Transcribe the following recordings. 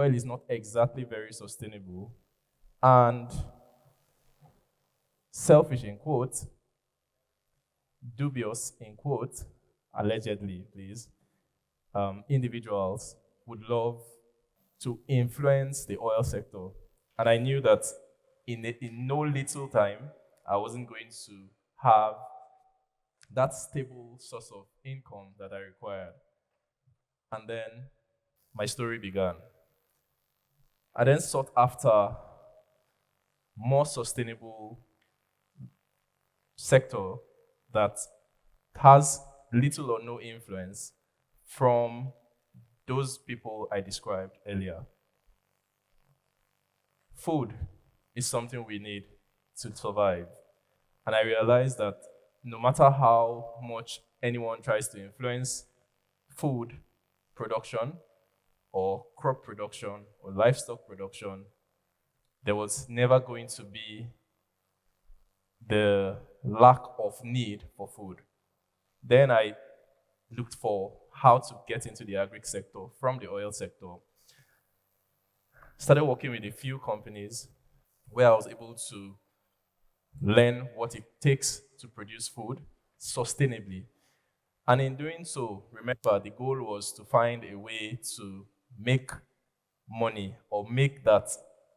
oil is not exactly very sustainable, and selfish in quotes, dubious in quotes, allegedly, please, individuals would love to influence the oil sector. And I knew that in no little time, I wasn't going to have that stable source of income that I required. And then my story began. I then sought after more sustainable sector that has little or no influence from those people I described earlier. Food is something we need to survive. And I realized that no matter how much anyone tries to influence food production or crop production or livestock production, there was never going to be the lack of need for food. Then I looked for how to get into the agri sector from the oil sector. Started working with a few companies where I was able to learn what it takes to produce food sustainably. And in doing so, remember, the goal was to find a way to make money or make that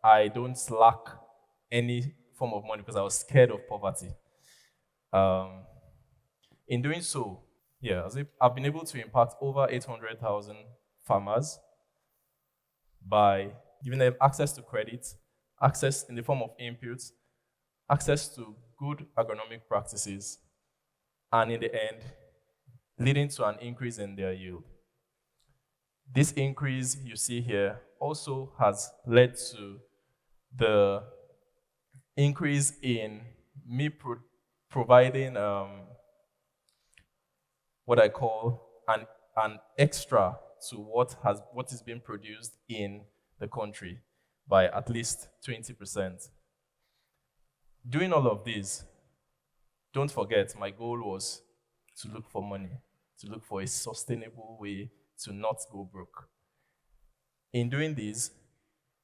I don't lack any form of money because I was scared of poverty. Um, in doing so, yeah, I've been able to impact over 800,000 farmers by giving them access to credit, access in the form of inputs, access to good agronomic practices, and in the end, leading to an increase in their yield. This increase you see here also has led to the increase in me providing what I call an extra to what is being produced in the country by at least 20%. Doing all of this, don't forget, my goal was to look for money, to look for a sustainable way to not go broke. In doing this,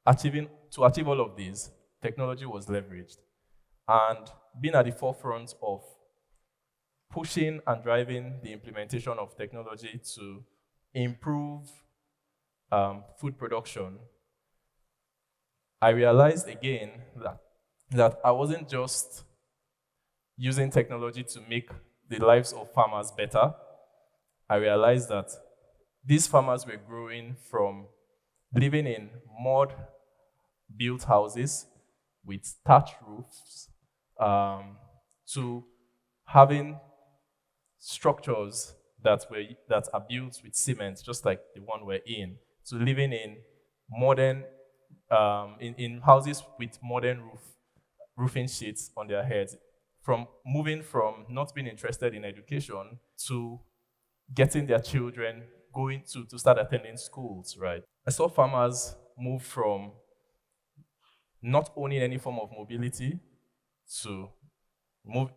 to achieve all of this, technology was leveraged. And being at the forefront of pushing and driving the implementation of technology to improve food production, I realized again that I wasn't just using technology to make the lives of farmers better. I realized that these farmers were growing from living in mud-built houses with thatched roofs to having structures that are built with cement, just like the one we're in, to living in modern in houses with modern roofing sheets on their heads. From moving from not being interested in education to getting their children going to start attending schools, right? I saw farmers move from not owning any form of mobility to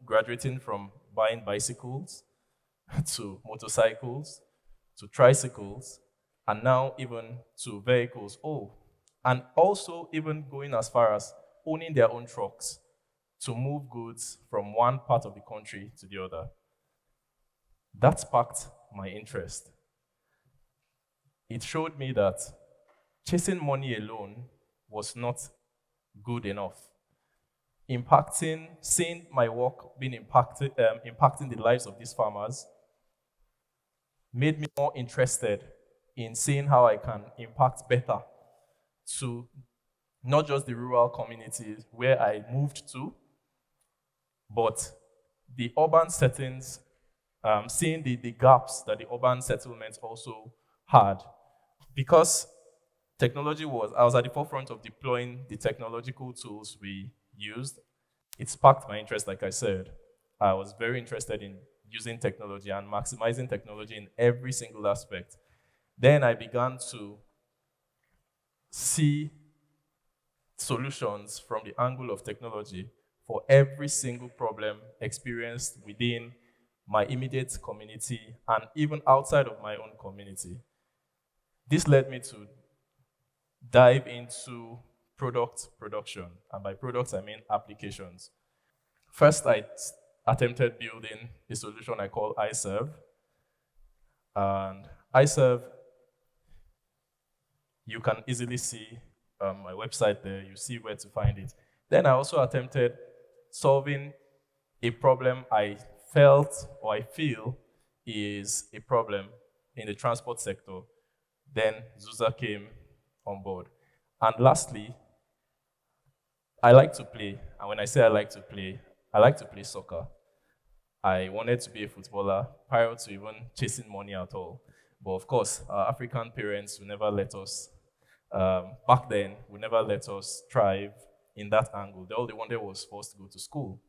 graduating from buying bicycles to motorcycles to tricycles and now even to vehicles. Oh, and also even going as far as owning their own trucks to move goods from one part of the country to the other. That sparked my interest. It showed me that chasing money alone was not good enough. Seeing my work being impacting the lives of these farmers made me more interested in seeing how I can impact better to not just the rural communities where I moved to, but the urban settings, seeing the gaps that the urban settlements also had. Because I was at the forefront of deploying the technological tools we used, it sparked my interest, like I said. I was very interested in using technology and maximizing technology in every single aspect. Then I began to see solutions from the angle of technology for every single problem experienced within my immediate community and even outside of my own community. This led me to dive into product production. And by products, I mean applications. First, attempted building a solution I call iServe. And iServe, you can easily see my website there. You see where to find it. Then I also attempted solving a problem I felt or I feel is a problem in the transport sector. Then Zuza came on board. And lastly, I like to play. And when I say I like to play soccer. I wanted to be a footballer prior to even chasing money at all. But of course, our African parents will never let us, back then, will never let us thrive in that angle. All they wanted was for us to go to school.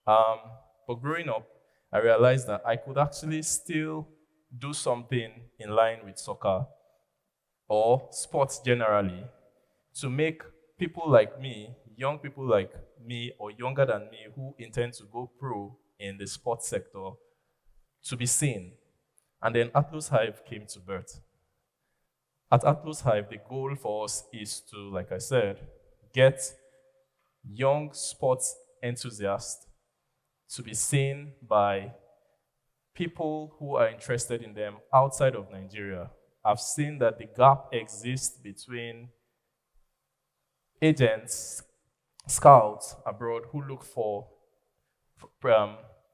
Um, but growing up, I realized that I could actually still do something in line with soccer or sports generally to make people like me, young people like me or younger than me who intend to go pro in the sports sector to be seen. And then Atlas Hive came to birth. At Atlas Hive, the goal for us is to, like I said, get young sports enthusiasts to be seen by people who are interested in them outside of Nigeria. I've seen that the gap exists between agents, scouts abroad who look for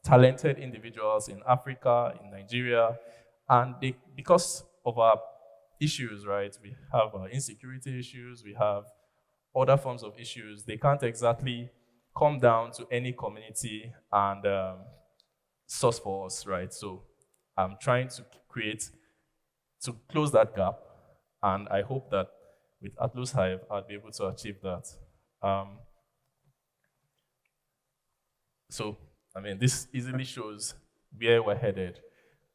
talented individuals in Africa, in Nigeria, and because of our issues, right? We have insecurity issues, we have other forms of issues. They can't exactly come down to any community and source for us, right? So I'm trying to close that gap, and I hope that with Atlas Hive, I'll be able to achieve that. So, I mean, this easily shows where we're headed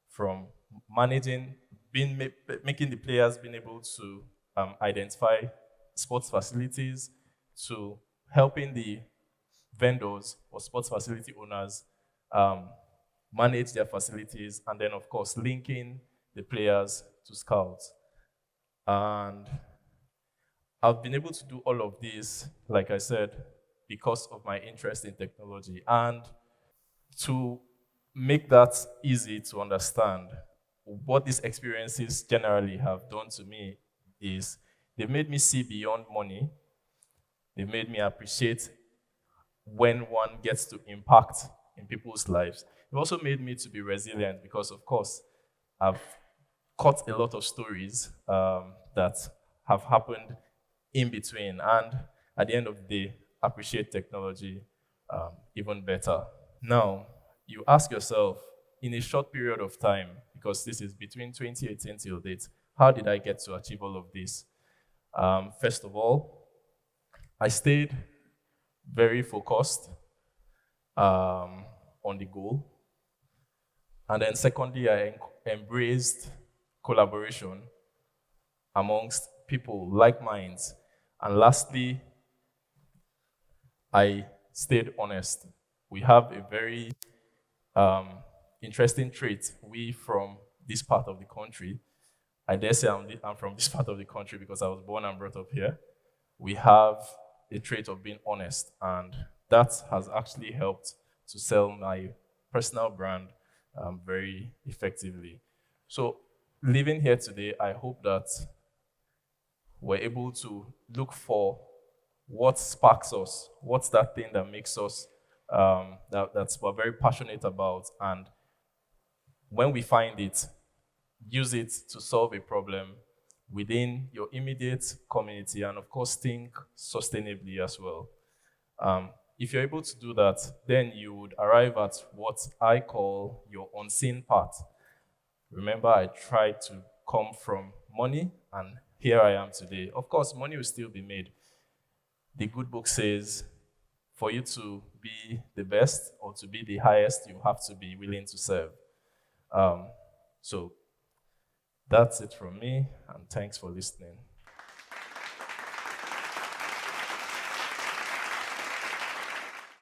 from managing, making the players being able to identify sports facilities to helping the vendors or sports facility owners manage their facilities, and then, of course, linking the players to scouts. And I've been able to do all of this, like I said, because of my interest in technology. And to make that easy to understand, what these experiences generally have done to me is they've made me see beyond money. They've made me appreciate when one gets to impact in people's lives. It also made me to be resilient because, of course, I've caught a lot of stories that have happened in between, and at the end of the day, appreciate technology even better. Now, you ask yourself, in a short period of time, because this is between 2018 till date, how did I get to achieve all of this? First of all, I stayed very focused on the goal. And then secondly, I embraced collaboration amongst people, like minds. And lastly, I stayed honest. We have a very interesting trait. We from this part of the country, I dare say I'm from this part of the country because I was born and brought up here. We have a trait of being honest, and that has actually helped to sell my personal brand very effectively. So living here today, I hope that we're able to look for what sparks us, what's that thing that makes us, that's we're very passionate about, and when we find it, use it to solve a problem within your immediate community, and of course, think sustainably as well. If you're able to do that, then you would arrive at what I call your unseen path. Remember, I tried to come from money, and here I am today. Of course, money will still be made. The good book says, for you to be the best or to be the highest, you have to be willing to serve. So that's it from me, and thanks for listening.